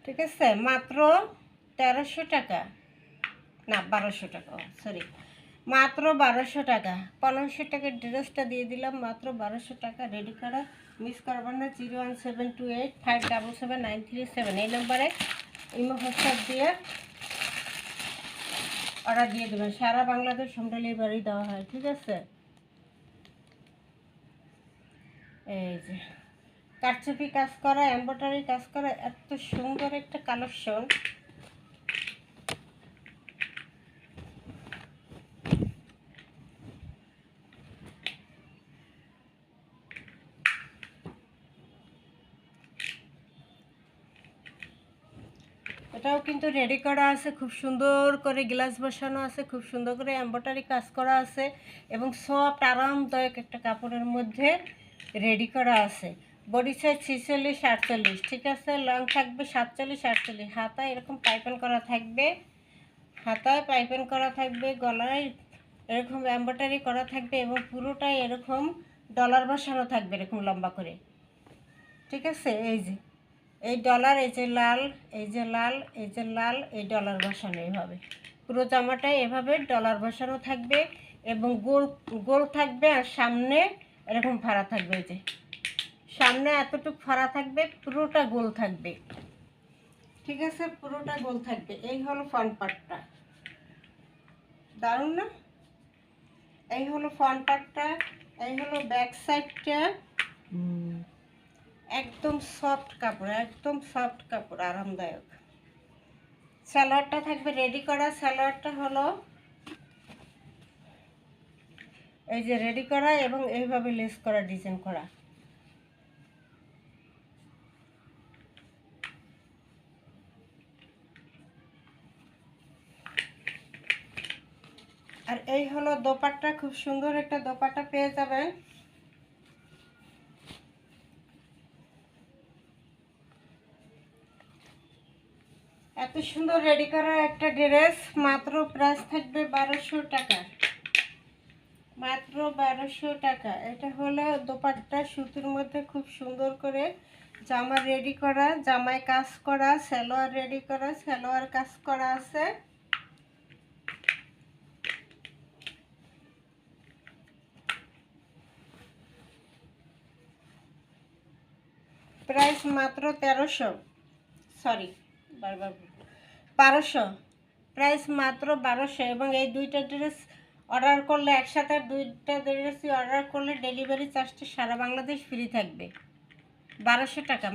ঠিক আছে, মাত্র 1300 টাকা, না 1200 টাকা, সরি, মাত্র 1200 টাকা। 1500 টাকার ড্রেসটা দিয়ে দিলাম মাত্র 1200 টাকা। রেডি করা, মিস করবেন না। 01728577937 এই নম্বরে ইমো হোয়াটসঅ্যাপ দিয়ে অর্ডার দিয়ে দেবেন। সারা বাংলাদেশ হোম ডেলিভারি দেওয়া হয়। ঠিক আছে, এই যে কারচুপি কাজ করা, এমব্রয়ডারি কাজ করা, এত সুন্দর একটা কালেকশন। এটাও কিন্তু রেডি করা আছে, খুব সুন্দর করে গ্লাস বসানো আছে, খুব সুন্দর করে এমব্রয়ডারি কাজ করা আছে এবং সফট আরামদায়ক একটা কাপড়ের মধ্যে রেডি করা আছে। বডি সাইজ 46-48, ঠিক আছে। লং থাকবে 47-48। হাতায় এরকম পাইপিং করা থাকবে, হাতায় পাইপিং করা থাকবে, গলায় এরকম এমব্রয়ডারি করা থাকবে এবং পুরোটাই এরকম ডলার বসানো থাকবে এরকম লম্বা করে। ঠিক আছে, এই যে এই ডলার, এই যে লাল, এই যে লাল, এই যে লাল, এই ডলার বসানো এইভাবে পুরো জামাটায় এভাবে ডলার বসানো থাকবে এবং গোল গোল থাকবে আর সামনে এরকম ফাড়া থাকবে। এই যে সামনে এতটুকু ফাড়া থাকবে, পুরোটা গোল থাকবে। ঠিক আছে, পুরোটা গোল থাকবে। এই হলো ফ্রন্ট পার্টটা, দারুণ না? এই হলো ফ্রন্ট পার্টটা, এই হলো ব্যাক সাইডটা। একদম সফট কাপড়, একদম সফট কাপড়, আরামদায়ক। সালোয়ারটা থাকবে রেডি করা। সালোয়ারটা হলো এই যে রেডি করা এবং এইভাবে লেস করা, ডিজাইন করা। আর এই হলো দোপাট্টা, খুব সুন্দর একটা দোপাট্টা পেয়ে যাবেন। এত সুন্দর রেডি করা একটা ড্রেস, মাত্র প্রাইস থাকবে 1200 টাকা, মাত্র 1200 টাকা। এটা হলো দোপাট্টা, সুতির মধ্যে খুব সুন্দর করে জামা রেডি করা, জামায় কাজ করা, সালোয়ার রেডি করা, সালোয়ার কাজ করা আছে। প্রাইস মাত্র 1300, সরি বারবার 1200, প্রাইস মাত্র 1200। এবং এই দুইটা ড্রেস অর্ডার করলে, একসাথে দুইটা ড্রেসই অর্ডার করলে ডেলিভারি চার্জটা সারা বাংলাদেশ ফ্রি থাকবে। 1200 টাকা।